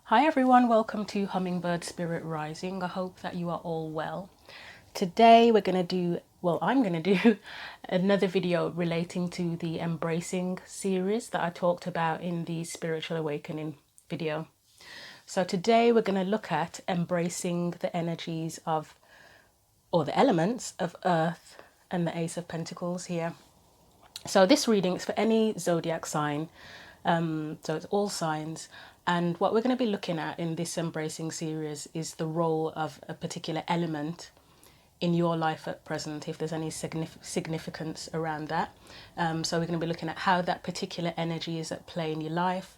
Hi everyone, welcome to Hummingbird Spirit Rising. I hope that you are all well. Today we're going to do, I'm going to do another video relating to the embracing series that I talked about in the spiritual awakening video. So today we're going to look at embracing the energies of, or the elements of Earth and the Ace of Pentacles here. So this reading is for any zodiac sign, so it's all signs. And what we're going to be looking at in this embracing series is the role of a particular element in your life at present, if there's any significance around that. So we're going to be looking at how that particular energy is at play in your life,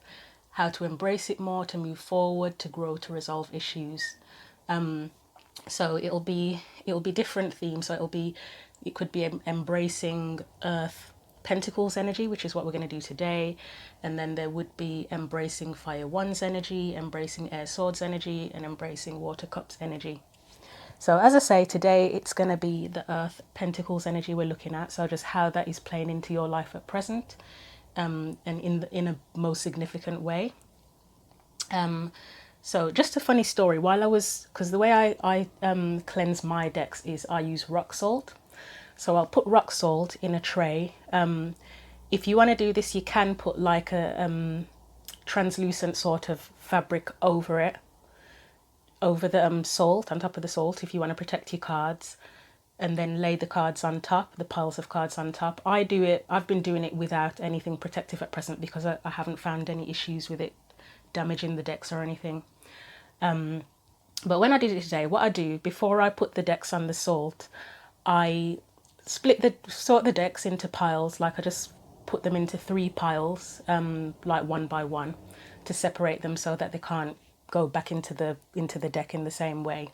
how to embrace it more, to move forward, to grow, to resolve issues. So it'll be different themes. So it could be embracing Earth Pentacles energy, which is what we're going to do today, and then there would be embracing Fire One's energy, embracing Air Swords energy, and embracing Water Cups energy. So as I say, today it's going to be the Earth Pentacles energy we're looking at, so just how that is playing into your life at present, and in a most significant way. So just a funny story, because the way I cleanse my decks is I use rock salt. So I'll put rock salt in a tray. If you want to do this, you can put like a translucent sort of fabric over it, over the salt, on top of the salt, if you want to protect your cards, and then lay the cards on top, the piles of cards on top. I've been doing it without anything protective at present because I haven't found any issues with it damaging the decks or anything. But when I did it today, what I do, before I put the decks on the salt, I sort the decks into piles. Like I just put them into 3 piles, like one by one, to separate them so that they can't go back into the deck in the same way.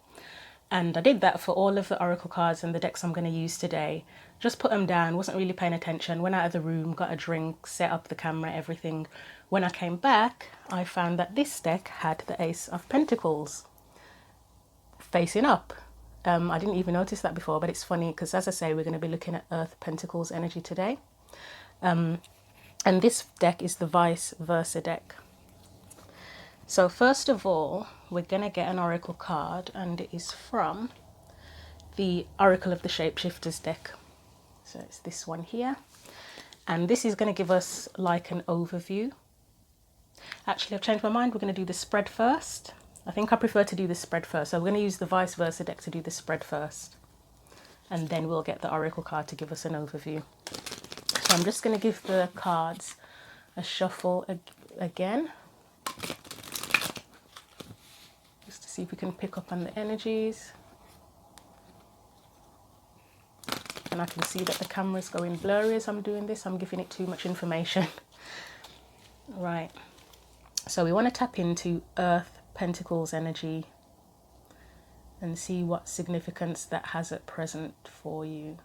And I did that for all of the oracle cards and the decks I'm going to use today. Just put them down, wasn't really paying attention, went out of the room, got a drink, set up the camera, everything. When I came back, I found that this deck had the Ace of Pentacles facing up. I didn't even notice that before, but it's funny because, as I say, we're going to be looking at Earth Pentacles energy today. And this deck is the vice versa deck. So first of all, we're going to get an oracle card, and it is from the Oracle of the Shapeshifters deck. So it's this one here. And this is going to give us like an overview. Actually, I've changed my mind. We're going to do the spread first. I think I prefer to do the spread first. So we're going to use the vice versa deck to do the spread first. And then we'll get the oracle card to give us an overview. So I'm just going to give the cards a shuffle again. Just to see if we can pick up on the energies. And I can see that the camera's going blurry as I'm doing this. I'm giving it too much information. Right. So we want to tap into Earth Pentacles energy and see what significance that has at present for you.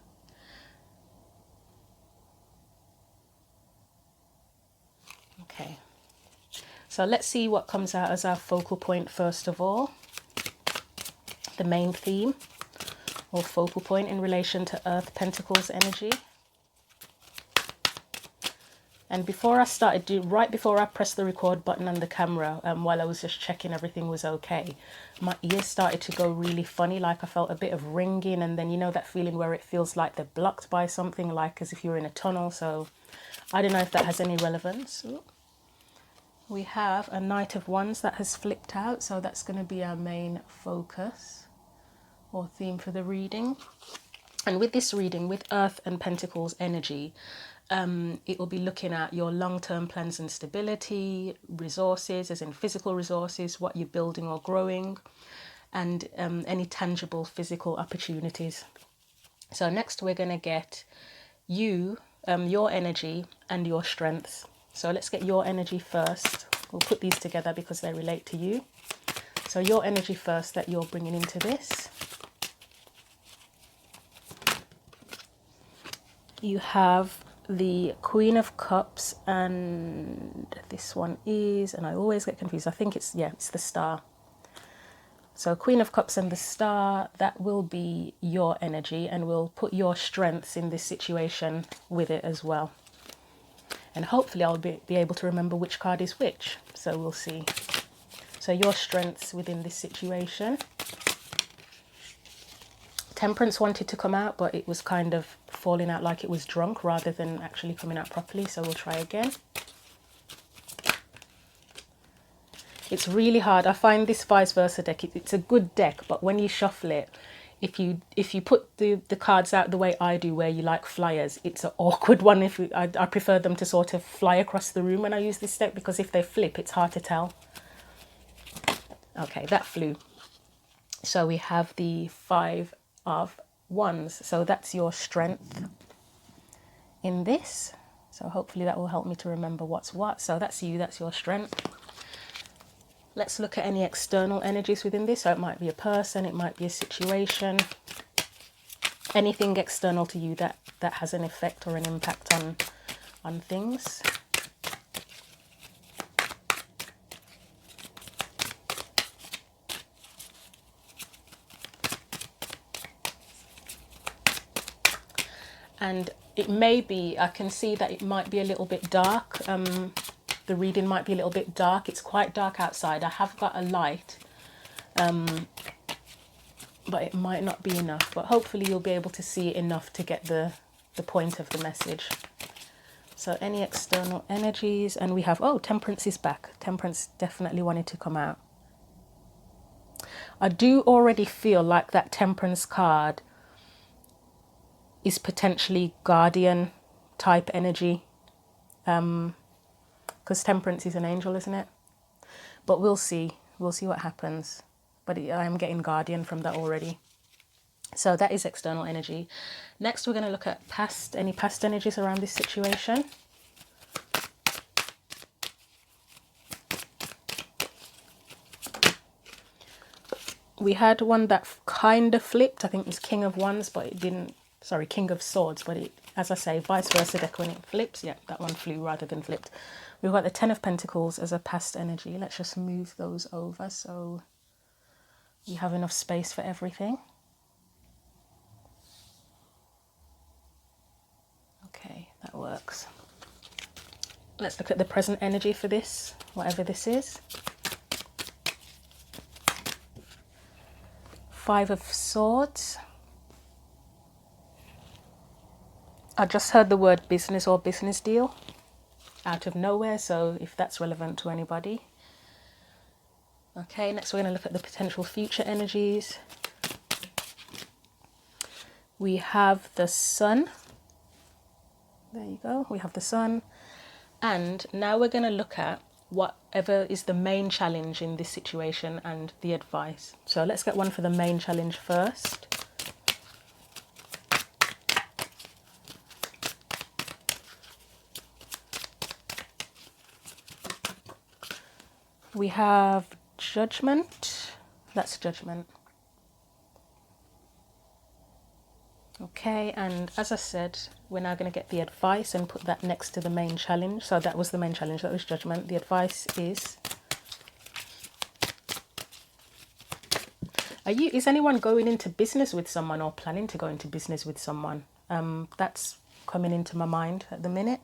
Okay, so let's see what comes out as our focal point first of all. The main theme or focal point in relation to Earth Pentacles energy. And before I started, right before I pressed the record button on the camera, while I was just checking everything was okay, my ears started to go really funny, like I felt a bit of ringing, and then you know that feeling where it feels like they're blocked by something, like as if you're in a tunnel. So I don't know if that has any relevance. We have a Knight of Wands that has flipped out, so that's going to be our main focus or theme for the reading. And with this reading, with Earth and Pentacles energy, it will be looking at your long-term plans and stability, resources, as in physical resources, what you're building or growing, and any tangible physical opportunities. So next we're going to get you, your energy and your strengths. So let's get your energy first. We'll put these together because they relate to you. So your energy first that you're bringing into this. You have the Queen of Cups, and this one is, and I always get confused, I think it's the Star. So Queen of Cups and the Star, that will be your energy, and we'll put your strengths in this situation with it as well. And hopefully I'll be able to remember which card is which, so we'll see. So your strengths within this situation. Temperance wanted to come out, but it was kind of falling out like it was drunk rather than actually coming out properly. So we'll try again. It's really hard. I find this vice versa deck, it's a good deck, but when you shuffle it, if you put the cards out the way I do, where you like flyers, it's an awkward one. I prefer them to sort of fly across the room when I use this deck, because if they flip, it's hard to tell. Okay, that flew. So we have the 5 of Wands. So that's your strength in this. So hopefully that will help me to remember what's what. So that's you, that's your strength. Let's look at any external energies within this. So it might be a person, it might be a situation, anything external to you that has an effect or an impact on things. And it may be, I can see that it might be a little bit dark. The reading might be a little bit dark. It's quite dark outside. I have got a light, but it might not be enough. But hopefully you'll be able to see enough to get the point of the message. So any external energies, and we have, oh, Temperance is back. Temperance definitely wanted to come out. I do already feel like that Temperance card is potentially guardian type energy. Because Temperance is an angel, isn't it? But we'll see what happens. But I am getting guardian from that already. So that is external energy. Next we're going to look at any past energies around this situation. We had one that kind of flipped. I think it was King of Wands, but it didn't. Sorry, King of Swords, but it, as I say, vice versa deck, when it flips, yeah, that one flew rather than flipped. We've got the 10 of Pentacles as a past energy. Let's just move those over so you have enough space for everything. Okay, that works. Let's look at the present energy for this, whatever this is. 5 of Swords. I just heard the word business or business deal out of nowhere, so if that's relevant to anybody. Okay, next we're going to look at the potential future energies. We have the Sun. There you go, we have the Sun. And now we're going to look at whatever is the main challenge in this situation and the advice. So let's get one for the main challenge first. We have Judgment. That's Judgment. Okay, and as I said, we're now going to get the advice and put that next to the main challenge. So that was the main challenge, that was Judgment. The advice is, is anyone going into business with someone or planning to go into business with someone? That's coming into my mind at the minute.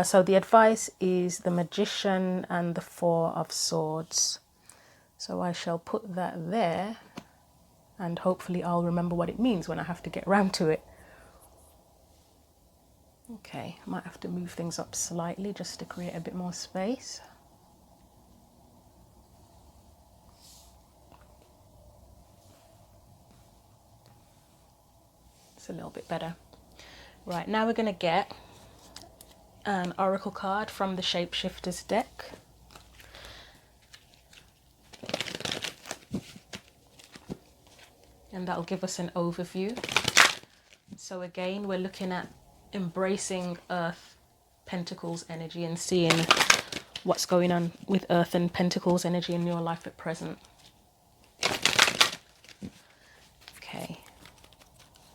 So the advice is the Magician and the 4 of Swords. So I shall put that there, and hopefully I'll remember what it means when I have to get around to it. Okay, I might have to move things up slightly just to create a bit more space. It's a little bit better. Right, now we're going to get an oracle card from the Shapeshifters deck. And that'll give us an overview. So again, we're looking at embracing Earth Pentacles energy and seeing what's going on with Earth and Pentacles energy in your life at present. Okay,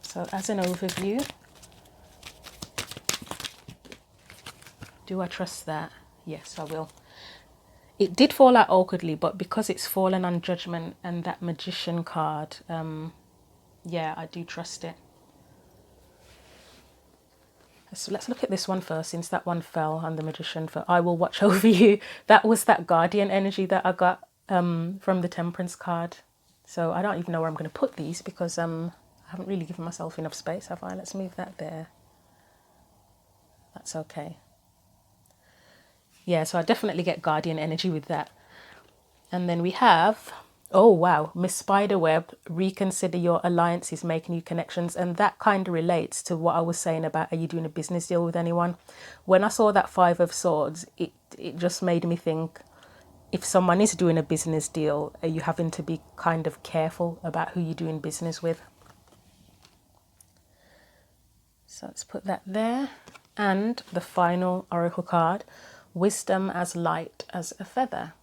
so as an overview, do I trust that? Yes, I will. It did fall out awkwardly, but because it's fallen on Judgment and that Magician card, yeah, I do trust it. So let's look at this one first, since that one fell on the Magician. For I will watch over you. That was that Guardian energy that I got from the Temperance card. So I don't even know where I'm going to put these, because I haven't really given myself enough space, have I? Let's move that there. That's okay. Yeah, so I definitely get Guardian energy with that. And then we have, oh wow, Miss Spiderweb, reconsider your alliances, make new connections. And that kind of relates to what I was saying about, are you doing a business deal with anyone? When I saw that Five of Swords, it just made me think, if someone is doing a business deal, are you having to be kind of careful about who you're doing business with? So let's put that there. And the final oracle card, wisdom as light as a feather.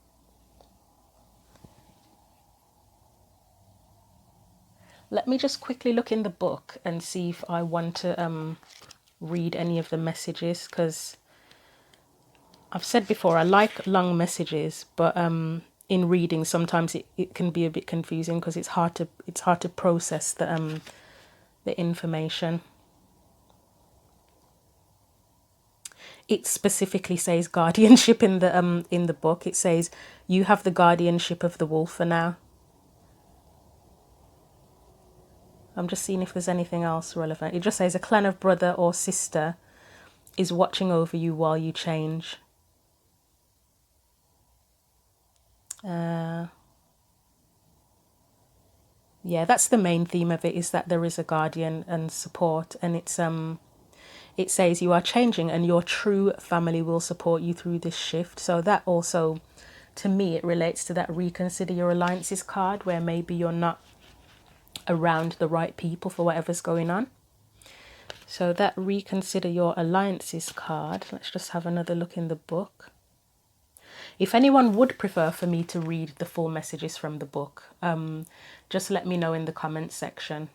Let me just quickly look in the book and see if I want to read any of the messages, because I've said before, I like long messages, but in reading sometimes it can be a bit confusing, because it's hard to process the information. It specifically says guardianship in the book. It says you have the guardianship of the wolf for now. I'm just seeing if there's anything else relevant. It just says a clan of brother or sister is watching over you while you change. Yeah, that's the main theme of it, is that there is a guardian and support, and it says you are changing and your true family will support you through this shift. So that also, to me, it relates to that reconsider your alliances card, where maybe you're not around the right people for whatever's going on. So that reconsider your alliances card, let's just have another look in the book. If anyone would prefer for me to read the full messages from the book, just let me know in the comments section.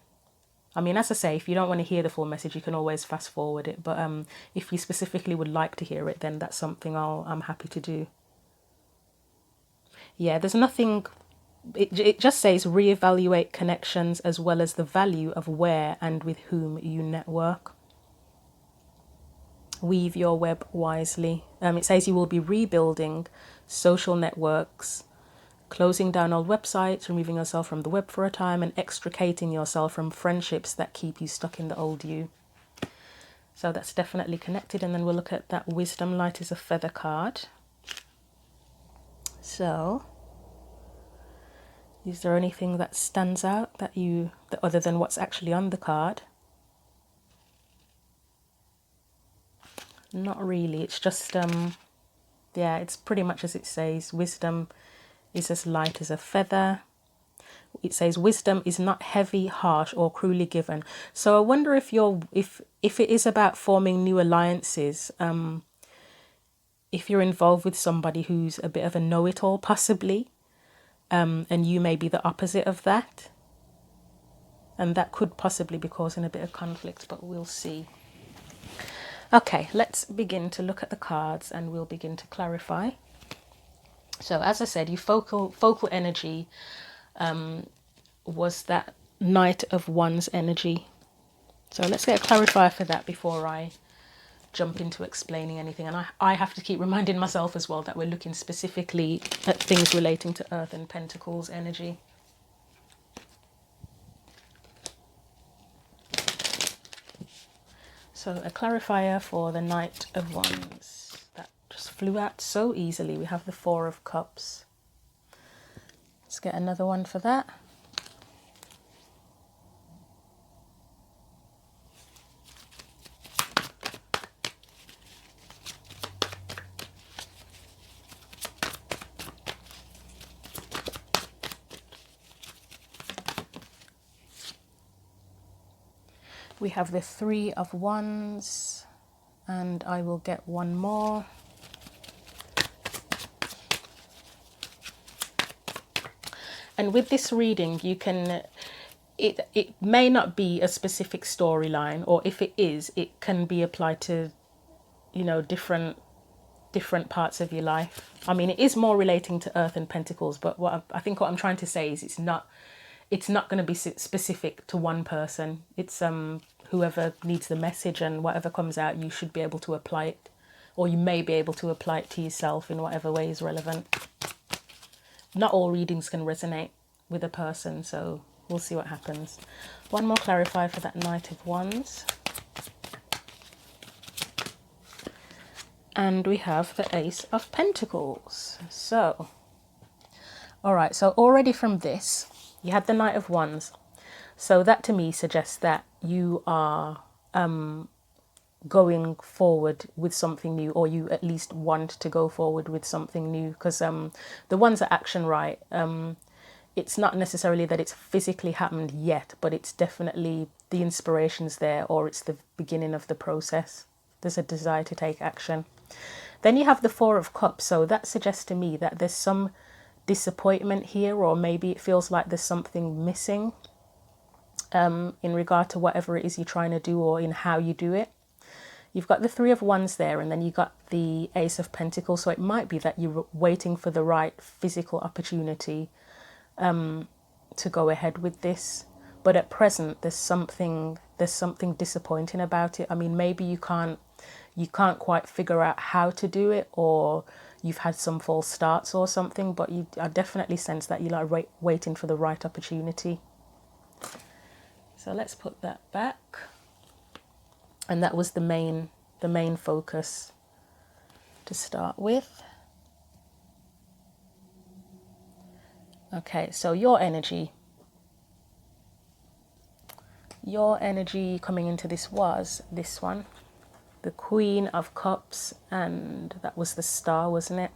I mean, as I say, if you don't want to hear the full message, you can always fast forward it. But if you specifically would like to hear it, then that's something I'm happy to do. Yeah, there's nothing. It just says reevaluate connections as well as the value of where and with whom you network. Weave your web wisely. It says you will be rebuilding social networks, closing down old websites, removing yourself from the web for a time, and extricating yourself from friendships that keep you stuck in the old you. So that's definitely connected. And then we'll look at that wisdom light as a feather card. So is there anything that stands out that other than what's actually on the card? Not really. It's just yeah, it's pretty much as it says. Wisdom is as light as a feather. It says wisdom is not heavy, harsh, or cruelly given. So I wonder if if it is about forming new alliances, if you're involved with somebody who's a bit of a know-it-all, possibly, and you may be the opposite of that, and that could possibly be causing a bit of conflict, but we'll see. Okay, let's begin to look at the cards and we'll begin to clarify. So as I said, your focal energy was that Knight of Wands energy. So let's get a clarifier for that before I jump into explaining anything. And I have to keep reminding myself as well that we're looking specifically at things relating to Earth and Pentacles energy. So a clarifier for the Knight of Wands. That just flew out so easily. We have the Four of Cups. Let's get another one for that. We have the Three of Wands, and I will get one more. And with this reading, you can, it may not be a specific storyline, or if it is, it can be applied to, you know, different parts of your life. I mean, it is more relating to Earth and Pentacles, but I think what I'm trying to say is it's not going to be specific to one person. It's whoever needs the message, and whatever comes out, you should be able to apply it, or you may be able to apply it to yourself in whatever way is relevant. Not all readings can resonate with a person, so we'll see what happens. One more clarifier for that Knight of Wands. And we have the Ace of Pentacles. So, all right, so already from this, you had the Knight of Wands. So that to me suggests that you are going forward with something new, or you at least want to go forward with something new, because the ones that action right, it's not necessarily that it's physically happened yet, but it's definitely the inspiration's there, or it's the beginning of the process. There's a desire to take action. Then you have the Four of Cups, so that suggests to me that there's some disappointment here, or maybe it feels like there's something missing in regard to whatever it is you're trying to do, or in how you do it. You've got the Three of Wands there, and then you got the Ace of Pentacles, so it might be that you're waiting for the right physical opportunity to go ahead with this. But at present, there's something disappointing about it. I mean, maybe you can't quite figure out how to do it, or you've had some false starts or something, but I definitely sense that you're like waiting for the right opportunity. So let's put that back. And that was the main focus to start with. Okay, so your energy coming into this was this one, the Queen of Cups, and that was the Star, wasn't it?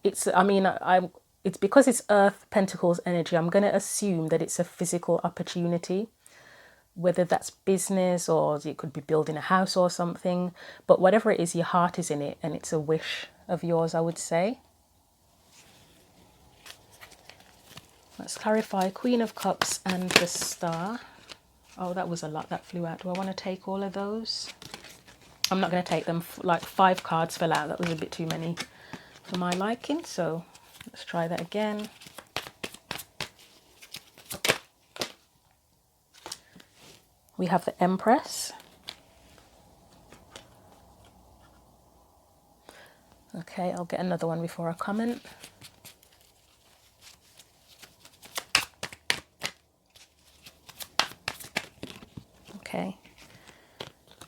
It's because it's Earth Pentacles energy, I'm going to assume that it's a physical opportunity, whether that's business, or it could be building a house or something, but whatever it is, your heart is in it, and it's a wish of yours, I would say. Let's clarify Queen of Cups and the Star. Oh, that was a lot that flew out. Do I want to take all of those? I'm not going to take them. Like 5 cards fell out. That was a bit too many for my liking. So let's try that again. We have the Empress. Okay, I'll get another one before I comment. Okay,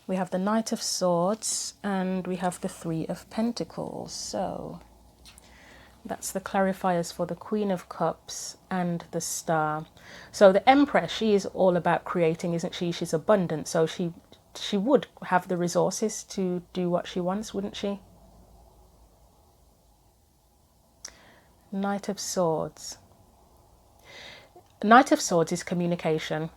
we have the Knight of Swords, and we have the Three of Pentacles. So that's the clarifiers for the Queen of Cups and the Star. So the Empress, she is all about creating, isn't she? She's abundant, so she would have the resources to do what she wants, wouldn't she? Knight of Swords. Knight of Swords is communication.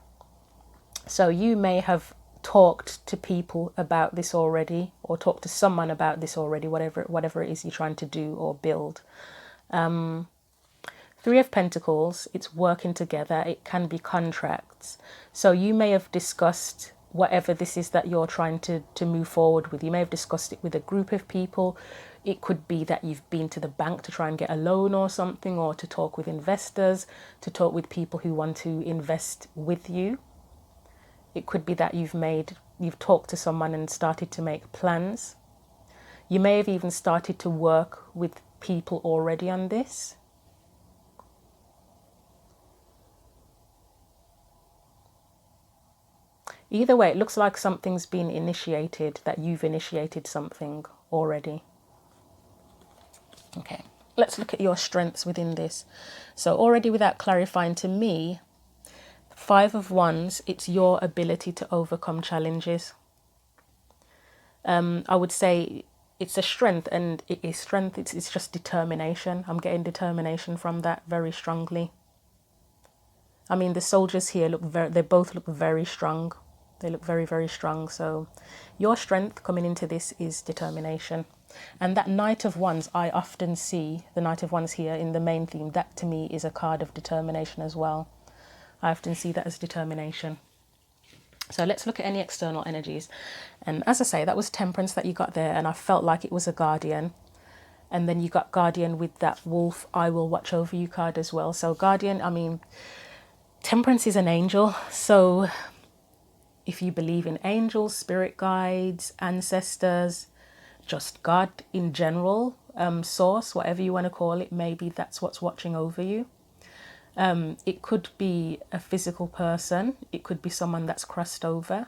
So you may have talked to people about this already, or talked to someone about this already, whatever it is you're trying to do or build. Three of Pentacles, it's working together. It can be contracts. So you may have discussed whatever this is that you're trying to move forward with. You may have discussed it with a group of people. It could be that you've been to the bank to try and get a loan or something, or to talk with investors, to talk with people who want to invest with you. It could be that you've talked to someone and started to make plans. You may have even started to work with people already on this. Either way, it looks like something's been initiated, that you've initiated something already. Okay, let's look at your strengths within this. So already, without clarifying, to me, Five of Wands, it's your ability to overcome challenges. I would say it's a strength, and it is strength. It's just determination. I'm getting determination from that very strongly. I mean, the soldiers here they both look very strong. They look very, very strong. So your strength coming into this is determination. And that Knight of Wands, I often see the Knight of Wands here in the main theme. That to me is a card of determination as well. I often see that as determination. So let's look at any external energies. And as I say, that was Temperance that you got there, and I felt like it was a Guardian. And then you got Guardian with that Wolf, I will watch over you card as well. So Guardian, I mean, Temperance is an angel. So If you believe in angels, spirit guides, ancestors, just God in general, source, whatever you want to call it, maybe that's what's watching over you. It could be a physical person. It could be someone that's crossed over.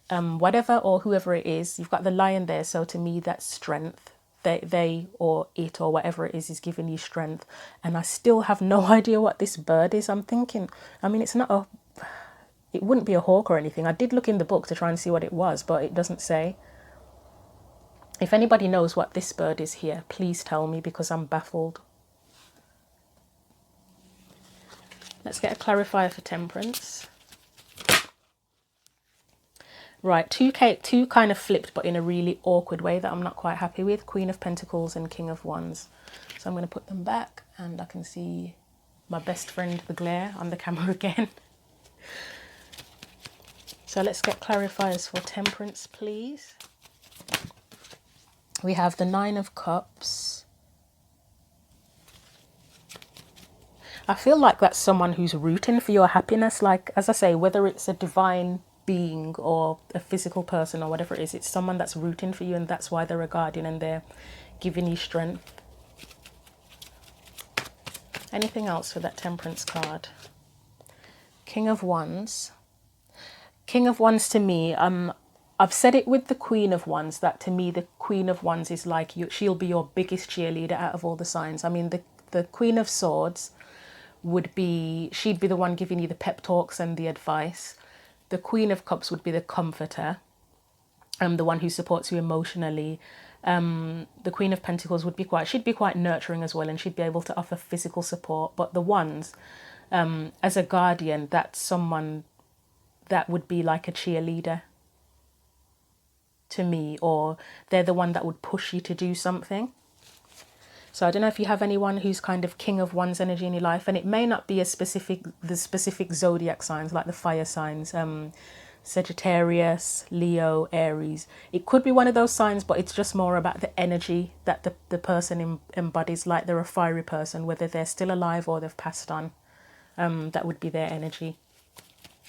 Whatever or whoever it is, you've got the lion there. So to me, that's strength. They or it or whatever it is giving you strength. And I still have no idea what this bird is. I'm thinking, I mean, it wouldn't be a hawk or anything. I did look in the book to try and see what it was, but it doesn't say. If anybody knows what this bird is here, please tell me, because I'm baffled. Let's get a clarifier for temperance. Right, two kind of flipped, but in a really awkward way that I'm not quite happy with. Queen of Pentacles and King of Wands. So I'm going to put them back, and I can see my best friend, the glare, on the camera again. So let's get clarifiers for temperance, please. We have the Nine of Cups. I feel like that's someone who's rooting for your happiness. Like, as I say, whether it's a divine being or a physical person or whatever it is, it's someone that's rooting for you, and that's why they're a guardian and they're giving you strength. Anything else for that temperance card? King of Wands. King of Wands to me, I've said it with the Queen of Wands, that to me the Queen of Wands is like she'll be your biggest cheerleader out of all the signs. I mean, the Queen of Swords she'd be the one giving you the pep talks and the advice. The Queen of Cups would be the comforter, the one who supports you emotionally. The Queen of Pentacles she'd be quite nurturing as well, and she'd be able to offer physical support. But the Wands, as a guardian, that's someone that would be like a cheerleader to me, or they're the one that would push you to do something. So I don't know if you have anyone who's kind of King of Wands energy in your life, and it may not be the specific zodiac signs, like the fire signs, Sagittarius, Leo, Aries. It could be one of those signs, but it's just more about the energy that the person embodies, like they're a fiery person, whether they're still alive or they've passed on. That would be their energy.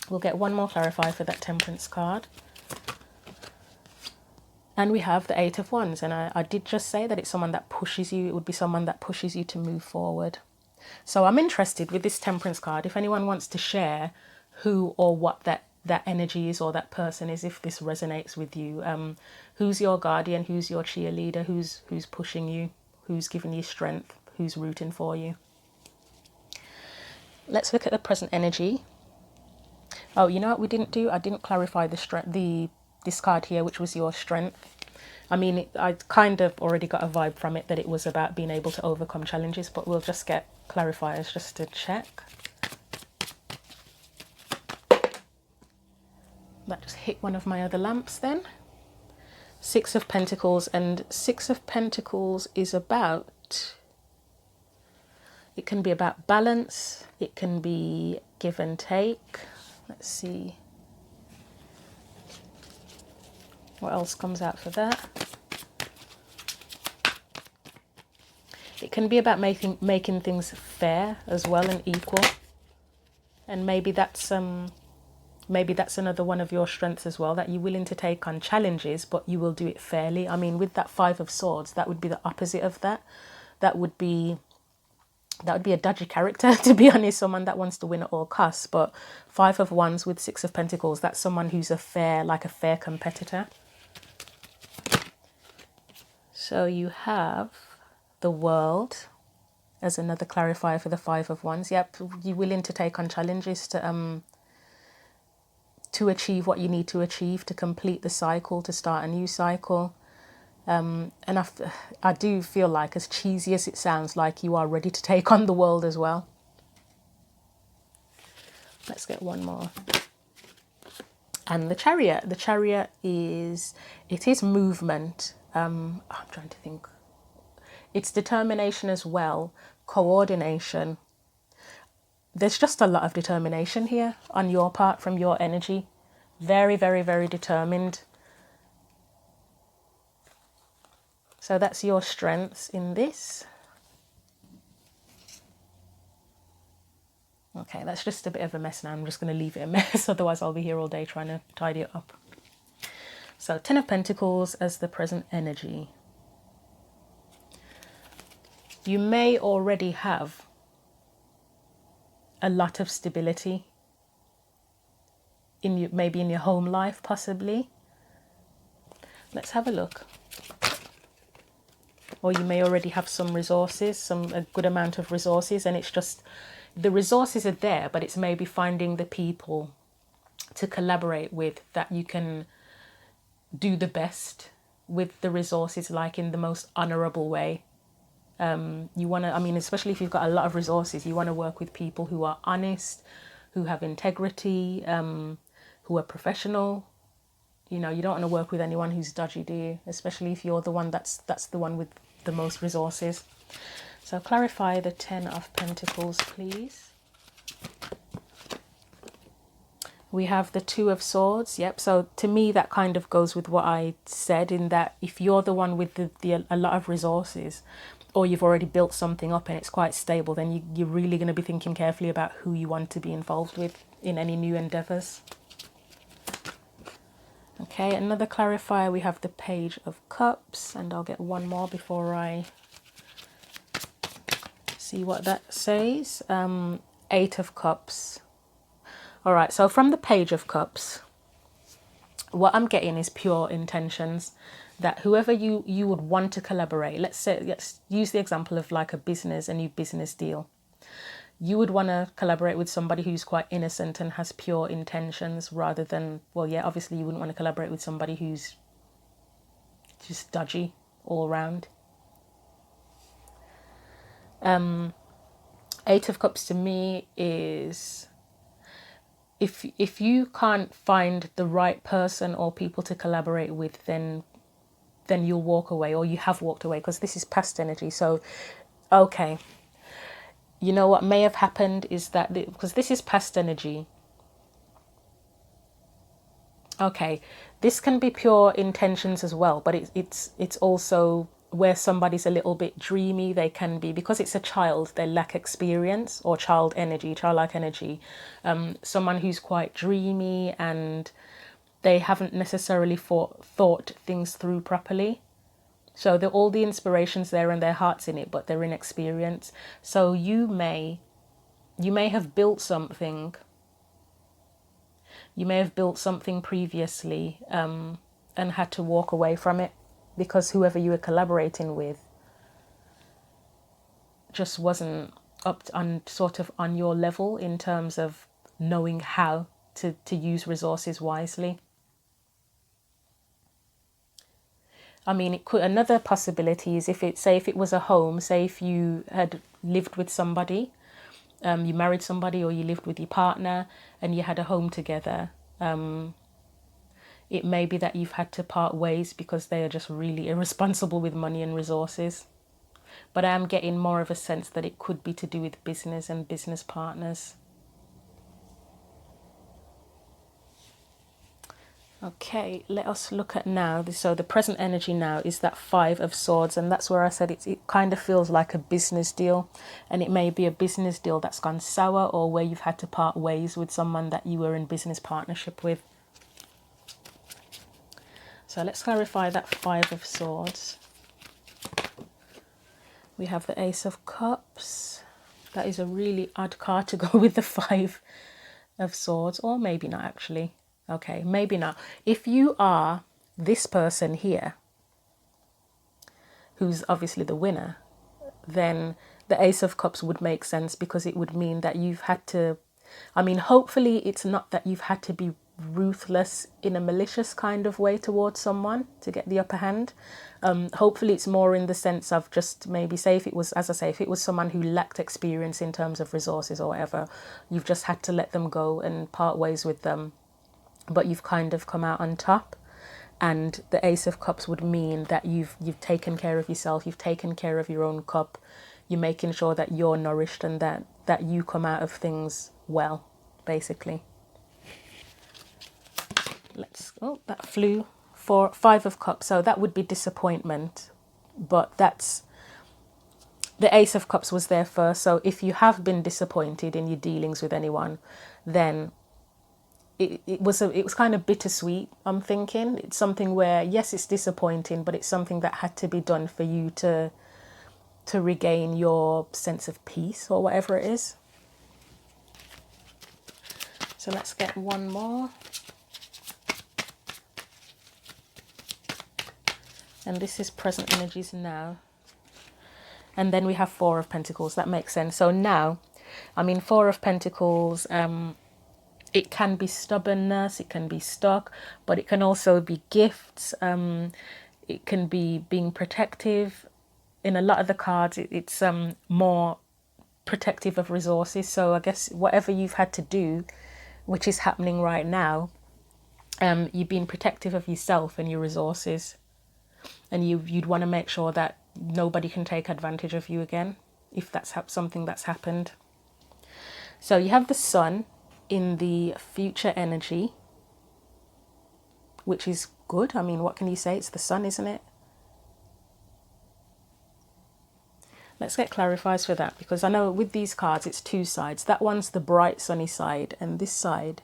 We'll get one more clarifier for that temperance card. And we have the Eight of Wands, and I did just say that it's someone that pushes you. It would be someone that pushes you to move forward. So I'm interested with this temperance card. If anyone wants to share who or what that energy is or that person is, if this resonates with you, who's your guardian, who's your cheerleader, who's pushing you, who's giving you strength, who's rooting for you. Let's look at the present energy. Oh, you know what we didn't do? I didn't clarify this card here, which was your strength. I mean, I kind of already got a vibe from it that it was about being able to overcome challenges, but we'll just get clarifiers just to check. That just hit one of my other lamps then. Six of Pentacles, and Six of Pentacles is about, it can be about balance, it can be give and take. Let's see what else comes out for that. It can be about making things fair as well and equal, and maybe that's another one of your strengths as well, that you're willing to take on challenges, but you will do it fairly. I mean, with that Five of Swords, that would be the opposite of that. That would be a dodgy character, to be honest, someone that wants to win at all costs. But Five of Wands with Six of Pentacles, that's someone who's a fair competitor. So you have the World as another clarifier for the Five of Wands. Yep, you're willing to take on challenges to achieve what you need to achieve, to complete the cycle, to start a new cycle. And I do feel like, as cheesy as it sounds, like you are ready to take on the world as well. Let's get one more. And the Chariot. The Chariot is movement. I'm trying to think. It's determination as well, coordination. There's just a lot of determination here on your part from your energy. Very, very, very determined. So that's your strengths in this. Okay, that's just a bit of a mess now. I'm just going to leave it a mess, otherwise I'll be here all day trying to tidy it up. So 10 of Pentacles as the present energy. You may already have a lot of stability in maybe in your home life, possibly. Let's have a look. Or you may already have some resources, a good amount of resources, and it's just the resources are there, but it's maybe finding the people to collaborate with that you can do the best with the resources, like in the most honorable way. You want to, I mean, especially if you've got a lot of resources, you want to work with people who are honest, who have integrity, who are professional. You know, you don't want to work with anyone who's dodgy, do you? Especially if you're the one that's the one with the most resources. So clarify the 10 of Pentacles, please. We have the 2 of Swords. Yep. So to me, that kind of goes with what I said, in that if you're the one with a lot of resources, or you've already built something up and it's quite stable, then you're really going to be thinking carefully about who you want to be involved with in any new endeavors. Okay, another clarifier, we have the Page of Cups, and I'll get one more before I see what that says. 8 of Cups. All right, so from the Page of Cups, what I'm getting is pure intentions, that whoever you would want to collaborate, let's use the example of like a new business deal. You would want to collaborate with somebody who's quite innocent and has pure intentions, rather than, well, yeah, obviously you wouldn't want to collaborate with somebody who's just dodgy all around. 8 of Cups to me is, if you can't find the right person or people to collaborate with, then you'll walk away, or you have walked away, because this is past energy. So, okay. You know what may have happened is that, because this is past energy. Okay, this can be pure intentions as well, but it's also where somebody's a little bit dreamy. They can be, because it's a child, they lack experience, or childlike energy. Someone who's quite dreamy, and they haven't necessarily thought things through properly. So all the inspiration's there and their heart's in it, but they're inexperienced. So you may have built something. You may have built something previously, and had to walk away from it because whoever you were collaborating with just wasn't sort of on your level in terms of knowing how to use resources wisely. I mean, another possibility is if it was a home, say if you had lived with somebody, you married somebody, or you lived with your partner and you had a home together. It may be that you've had to part ways because they are just really irresponsible with money and resources. But I am getting more of a sense that it could be to do with business and business partners. Okay, let us look at now. So the present energy now is that 5 of Swords, and that's where I said it kind of feels like a business deal, and it may be a business deal that's gone sour, or where you've had to part ways with someone that you were in business partnership with. So let's clarify that 5 of Swords. We have the Ace of Cups. That is a really odd card to go with the 5 of Swords, or maybe not actually. Okay, maybe not. If you are this person here, who's obviously the winner, then the Ace of Cups would make sense, because it would mean that you've had to, I mean, hopefully it's not that you've had to be ruthless in a malicious kind of way towards someone to get the upper hand. Hopefully it's more in the sense of just maybe, say if it was, as I say, if it was someone who lacked experience in terms of resources or whatever, you've just had to let them go and part ways with them, but you've kind of come out on top. And the Ace of Cups would mean that you've taken care of yourself, you've taken care of your own cup, you're making sure that you're nourished, and that you come out of things well, basically. That flew. For 5 of Cups, so that would be disappointment, but that's the Ace of Cups was there first. So if you have been disappointed in your dealings with anyone, then it was kind of bittersweet. I'm thinking it's something where, yes, it's disappointing, but it's something that had to be done for you to regain your sense of peace or whatever it is. So let's get one more. And this is present energies now. And then we have Four of Pentacles. That makes sense. So now, I mean, Four of Pentacles, it can be stubbornness, it can be stuck, but it can also be gifts. It can be being protective. In a lot of the cards, it's more protective of resources. So I guess whatever you've had to do, which is happening right now, you've been protective of yourself and your resources. And you'd want to make sure that nobody can take advantage of you again, if that's something that's happened. So you have the Sun in the future energy, which is good. I mean, what can you say? It's the Sun, isn't it? Let's get clarifiers for that, because I know with these cards it's two sides. That one's the bright sunny side, and this side,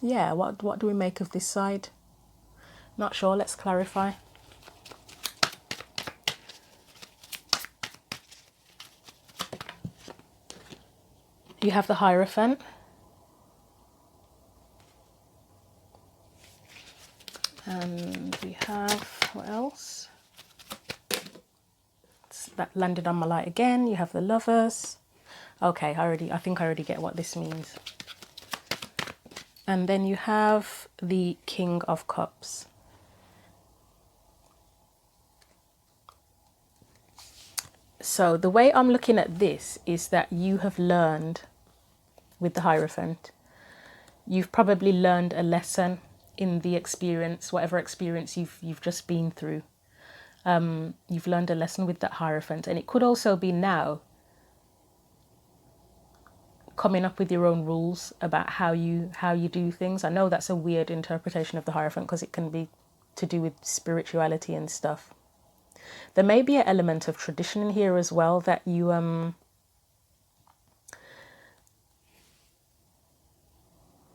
yeah, what do we make of this side? Not sure. Let's clarify. You have the Hierophant. And we have, what else? That landed on my light again. You have the Lovers. Okay, I think I already get what this means. And then you have the King of Cups. So the way I'm looking at this is that you have learned, with the Hierophant, you've probably learned a lesson in the experience, whatever experience you've just been through. You've learned a lesson with that Hierophant, and it could also be now coming up with your own rules about how you do things. I know that's a weird interpretation of the Hierophant because it can be to do with spirituality and stuff. There may be an element of tradition in here as well, that you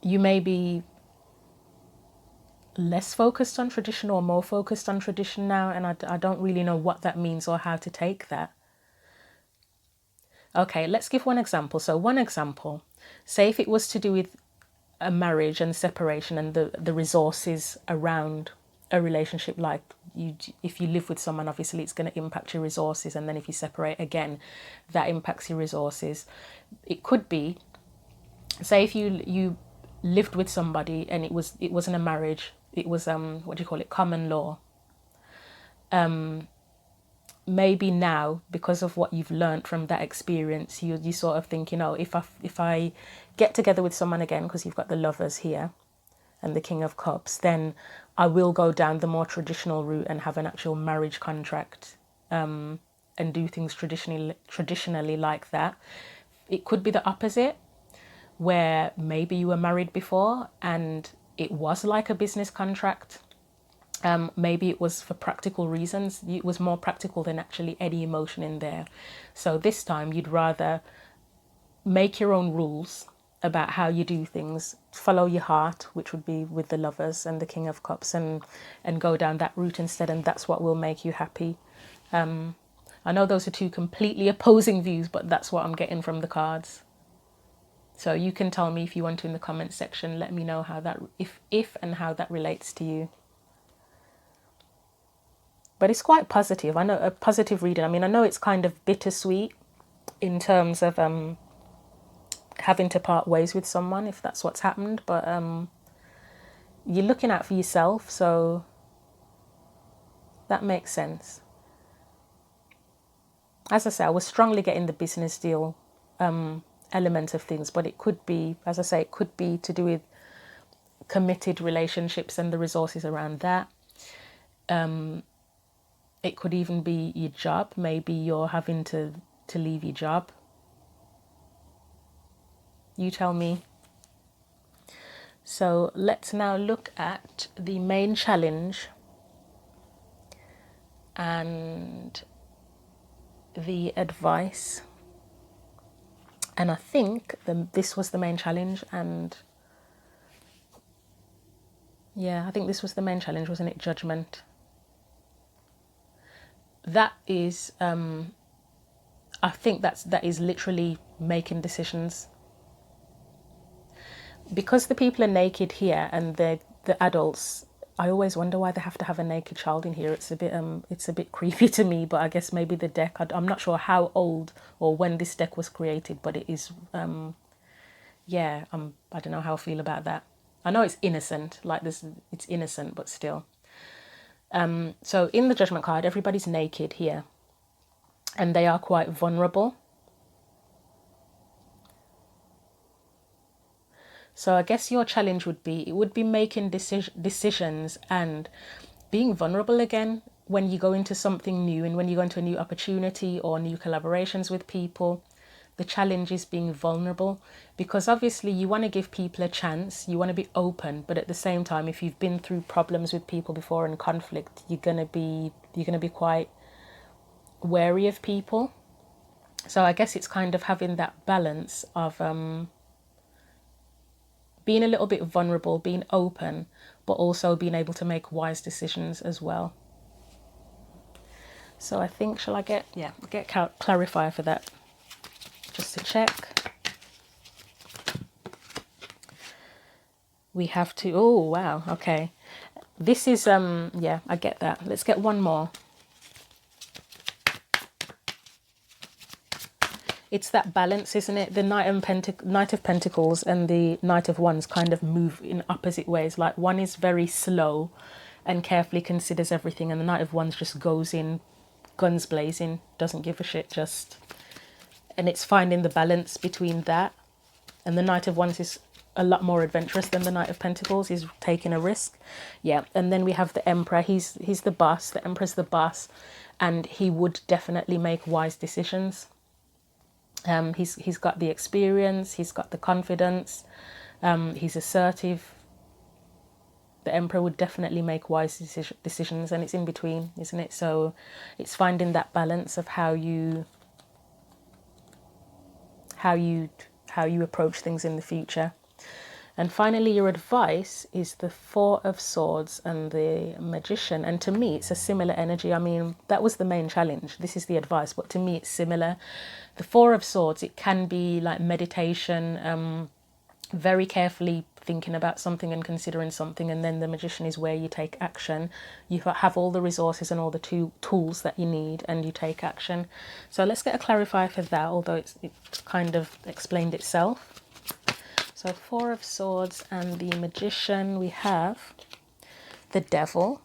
may be less focused on tradition or more focused on tradition now, and I don't really know what that means or how to take that. Okay, let's give one example. So one example, say if it was to do with a marriage and separation and the resources around a relationship, like if you live with someone, obviously it's going to impact your resources, and then if you separate again, that impacts your resources. It could be, say if you lived with somebody and it wasn't a marriage, it was what do you call it, common law. Maybe now, because of what you've learned from that experience, you sort of think, if I get together with someone again, because you've got the Lovers here and the King of Cups, then I will go down the more traditional route and have an actual marriage contract, and do things traditionally like that. It could be the opposite, where maybe you were married before and it was like a business contract. Maybe it was for practical reasons. It was more practical than actually any emotion in there. So this time you'd rather make your own rules about how you do things, follow your heart, which would be with the Lovers and the King of Cups, and go down that route instead, and that's what will make you happy. I know those are two completely opposing views, but that's what I'm getting from the cards. So you can tell me if you want to in the comment section. Let me know how that, if and how that relates to you. But it's quite positive. I know, a positive reading. I mean, I know it's kind of bittersweet in terms of having to part ways with someone, if that's what's happened. But you're looking out for yourself, so that makes sense. As I say, I was strongly getting the business deal element of things, but it could be, as I say, it could be to do with committed relationships and the resources around that. It could even be your job. Maybe you're having to leave your job. You tell me. So let's now look at the main challenge and the advice. And I think this was the main challenge, and yeah, I think this was the main challenge, wasn't it? Judgment. That is, I think that is literally making decisions. Because the people are naked here and the adults, I always wonder why they have to have a naked child in here. It's a bit creepy to me, but I guess maybe the deck, I'm not sure how old or when this deck was created, but it is, yeah, I don't know how I feel about that. I know it's innocent, like this, it's innocent, but still. So in the Judgment card, everybody's naked here, and they are quite vulnerable. So I guess your challenge would be making decisions and being vulnerable again when you go into something new, and when you go into a new opportunity or new collaborations with people. The challenge is being vulnerable, because obviously you want to give people a chance, you want to be open, but at the same time, if you've been through problems with people before and conflict, you're gonna be quite wary of people. So I guess it's kind of having that balance of being a little bit vulnerable, being open, but also being able to make wise decisions as well. So I think, shall I get clarifier for that, just to check. We have to, oh wow, okay. This is, yeah, I get that. Let's get one more. It's that balance, isn't it? The Knight of Pentacles and the Knight of Wands kind of move in opposite ways. Like one is very slow and carefully considers everything, and the Knight of Wands just goes in, guns blazing, doesn't give a shit, just... And it's finding the balance between that. And the Knight of Wands is a lot more adventurous than the Knight of Pentacles. He's taking a risk. Yeah, and then we have the Emperor. He's the boss. The Emperor's the boss. And he would definitely make wise decisions. He's got the experience, he's got the confidence, he's assertive. The Emperor would definitely make wise decisions, and it's in between, isn't it? So it's finding that balance of how you approach things in the future. And finally, your advice is the Four of Swords and the Magician. And to me, it's a similar energy. I mean, that was the main challenge. This is the advice, but to me, it's similar. The Four of Swords, it can be like meditation, very carefully thinking about something and considering something. And then the Magician is where you take action. You have all the resources and all the tools that you need, and you take action. So let's get a clarifier for that, although it's kind of explained itself. So Four of Swords and the Magician, we have the Devil.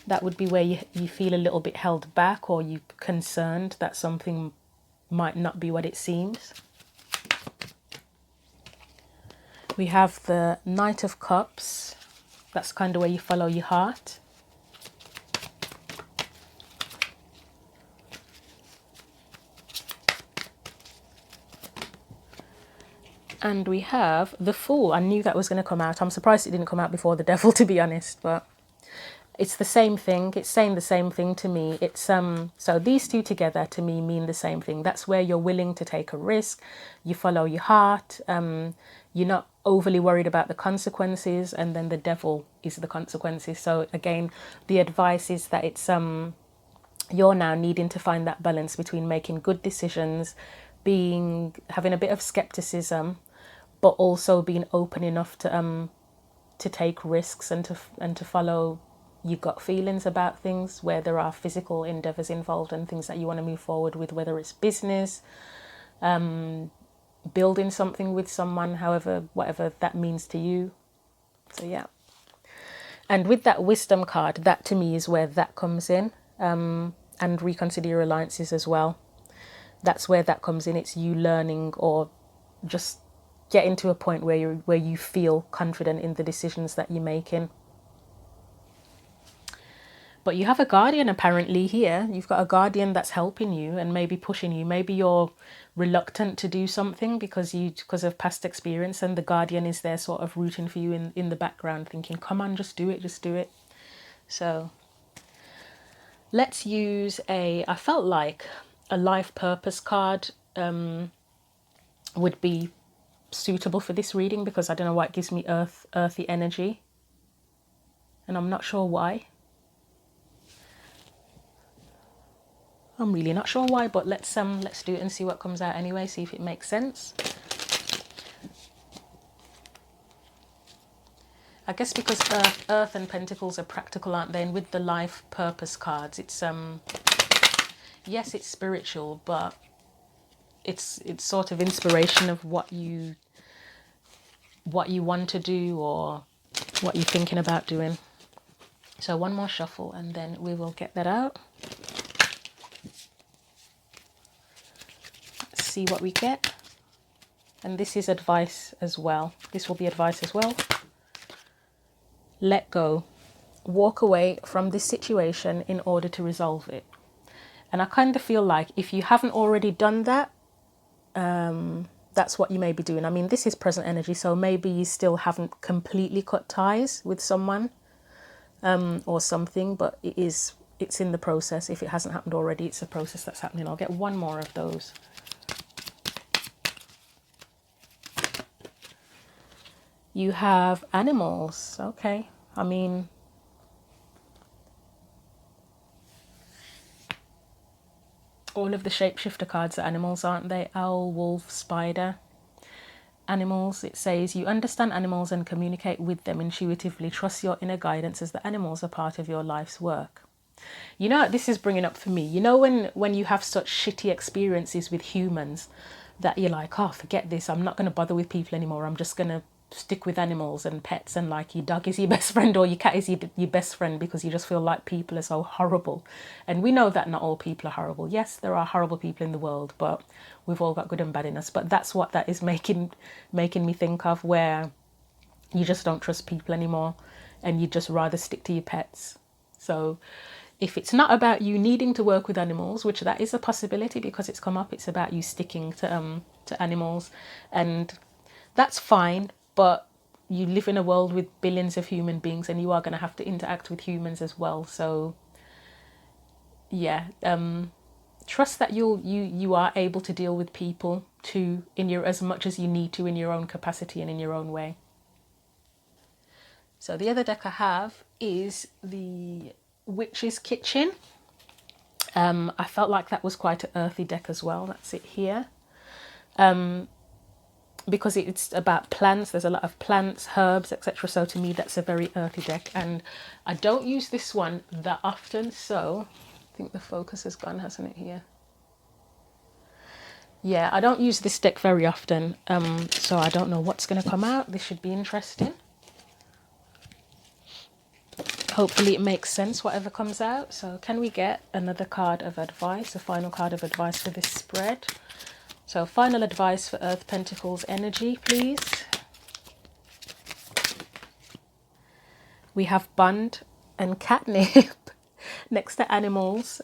That would be where you feel a little bit held back, or you're concerned that something might not be what it seems. We have the Knight of Cups. That's kind of where you follow your heart. And we have the Fool. I knew that was going to come out. I'm surprised it didn't come out before the Devil, to be honest, but it's the same thing. It's saying the same thing to me. It's so these two together to me mean the same thing. That's where you're willing to take a risk. You follow your heart. You're not overly worried about the consequences, and then the Devil is the consequences. So again, the advice is that it's you're now needing to find that balance between making good decisions, having a bit of skepticism, but also being open enough to take risks and to follow your gut feelings about things, where there are physical endeavors involved and things that you want to move forward with, whether it's business, building something with someone, whatever that means to you. So yeah. And with that Wisdom card, that to me is where that comes in, and reconsider your alliances as well. That's where that comes in. It's you learning, or just getting to a point where you feel confident in the decisions that you're making. But you have a guardian apparently here. You've got a guardian that's helping you and maybe pushing you. Maybe you're reluctant to do something because of past experience, and the guardian is there sort of rooting for you in the background, thinking, come on, just do it. So Let's use I felt like a life purpose card would be suitable for this reading, because I don't know why it gives me earthy energy, and I'm not sure why. I'm really not sure why, but let's do it and see what comes out anyway, see if it makes sense. I guess because Earth and Pentacles are practical, aren't they? And with the life purpose cards, it's yes, it's spiritual, but it's sort of inspiration of what you want to do or what you're thinking about doing. So one more shuffle and then we will get that out. Let's see what we get. And this is advice as well. This will be advice as well. Let go. Walk away from this situation in order to resolve it. And I kind of feel like if you haven't already done that, that's what you may be doing. I mean, this is present energy, so maybe you still haven't completely cut ties with someone or something, but it's in the process. If it hasn't happened already, it's a process that's happening. I'll get one more of those. You have animals. Okay. I mean, all of the shapeshifter cards are animals, aren't they? Owl, wolf, spider. Animals, it says, you understand animals and communicate with them intuitively. Trust your inner guidance as the animals are part of your life's work. You know what this is bringing up for me? You know when you have such shitty experiences with humans that you're like, oh, forget this. I'm not going to bother with people anymore. I'm just going to stick with animals and pets, and like your dog is your best friend or your cat is your best friend, because you just feel like people are so horrible. And we know that not all people are horrible. Yes, there are horrible people in the world, but we've all got good and bad in us. But that's what that is making me think of, where you just don't trust people anymore and you'd just rather stick to your pets. So if it's not about you needing to work with animals, which that is a possibility because it's come up, it's about you sticking to animals, and that's fine. But you live in a world with billions of human beings, and you are going to have to interact with humans as well. So yeah, trust that you are able to deal with people too, as much as you need to, in your own capacity and in your own way. So the other deck I have is the Witch's Kitchen. I felt like that was quite an earthy deck as well. That's it here. Because it's about plants, there's a lot of plants, herbs, etc. So to me, that's a very earthy deck. And I don't use this one that often, so I think the focus has gone, hasn't it, here? Yeah, I don't use this deck very often, so I don't know what's going to come out. This should be interesting. Hopefully it makes sense, whatever comes out. So can we get another card of advice, a final card of advice for this spread? So final advice for Earth Pentacles energy, please. We have bond and catnip next to animals.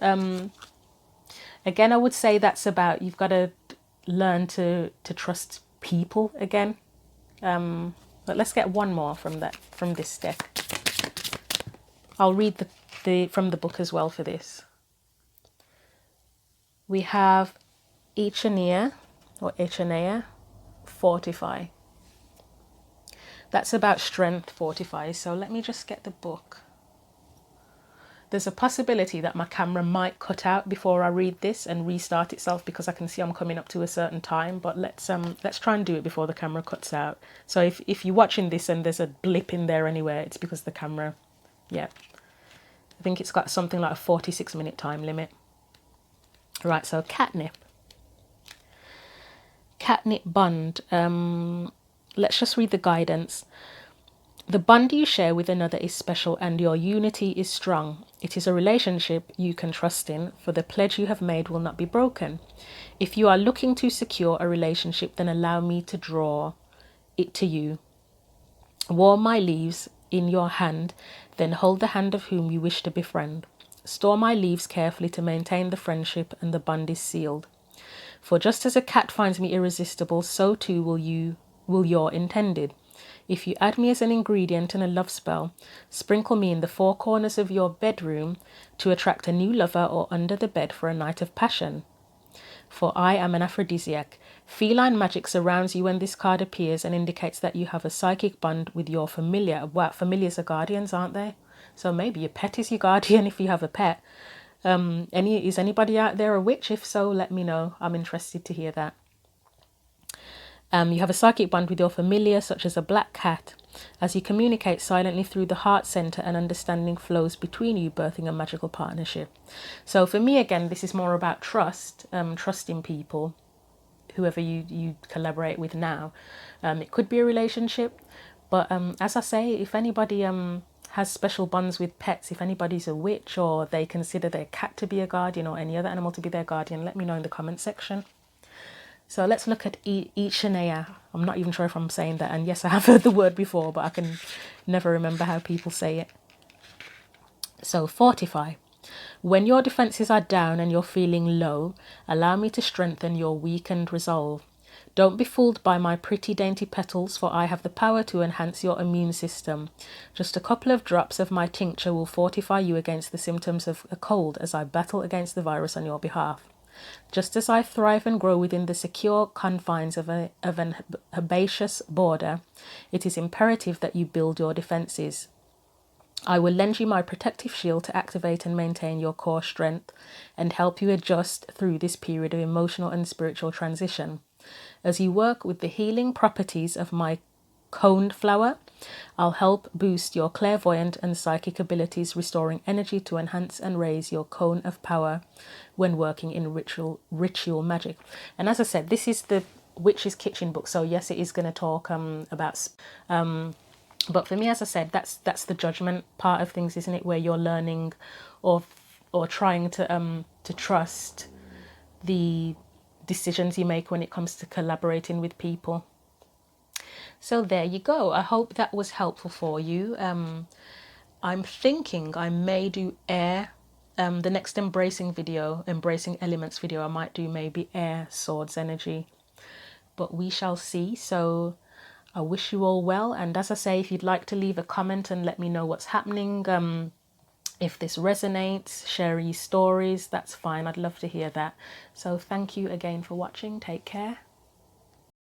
Again, I would say that's about, you've got to learn to trust people again. But let's get one more from this deck. I'll read the from the book as well for this. We have Echanea or Echanea, fortify. That's about strength, fortify. So let me just get the book. There's a possibility that my camera might cut out before I read this and restart itself, because I can see I'm coming up to a certain time. But let's try and do it before the camera cuts out. So if you're watching this and there's a blip in there anywhere, it's because the camera, yeah. I think it's got something like a 46-minute time limit. Right, so catnip. Catnip bond. Let's just read the guidance. The bond you share with another is special and your unity is strong. It is a relationship you can trust in, for the pledge you have made will not be broken. If you are looking to secure a relationship, then allow me to draw it to you. Warm my leaves in your hand, then hold the hand of whom you wish to befriend. Store my leaves carefully to maintain the friendship, and the bond is sealed. For just as a cat finds me irresistible, so too will your intended. If you add me as an ingredient in a love spell, sprinkle me in the four corners of your bedroom to attract a new lover or under the bed for a night of passion. For I am an aphrodisiac. Feline magic surrounds you when this card appears and indicates that you have a psychic bond with your familiar. Well, familiars are guardians, aren't they? So maybe your pet is your guardian if you have a pet. Is anybody out there a witch? If so, let me know. I'm interested to hear that. You have a psychic bond with your familiar, such as a black cat. As you communicate silently through the heart center, and understanding flows between you, birthing a magical partnership. So for me, again, this is more about trust, trusting people, whoever you collaborate with now. It could be a relationship, but as I say, if anybody has special bonds with pets, if anybody's a witch or they consider their cat to be a guardian or any other animal to be their guardian, let me know in the comment section. So let's look at Ichanea. I'm not even sure if I'm saying that. And yes, I have heard the word before, but I can never remember how people say it. So fortify. When your defenses are down and you're feeling low, allow me to strengthen your weakened resolve. Don't be fooled by my pretty dainty petals, for I have the power to enhance your immune system. Just a couple of drops of my tincture will fortify you against the symptoms of a cold as I battle against the virus on your behalf. Just as I thrive and grow within the secure confines of an herbaceous border, it is imperative that you build your defenses. I will lend you my protective shield to activate and maintain your core strength and help you adjust through this period of emotional and spiritual transition. As you work with the healing properties of my coned flower, I'll help boost your clairvoyant and psychic abilities, restoring energy to enhance and raise your cone of power when working in ritual magic. And as I said, this is the Witch's Kitchen book, so yes, it is going to talk about but for me, as I said, that's the judgment part of things, isn't it, where you're learning or trying to trust the decisions you make when it comes to collaborating with people. So there you go. I hope that was helpful for you. I'm thinking I may do air. The next embracing elements video, I might do maybe air swords energy, but we shall see. So I wish you all well. And as I say, if you'd like to leave a comment and let me know what's happening, if this resonates, share your stories, that's fine. I'd love to hear that. So thank you again for watching. Take care.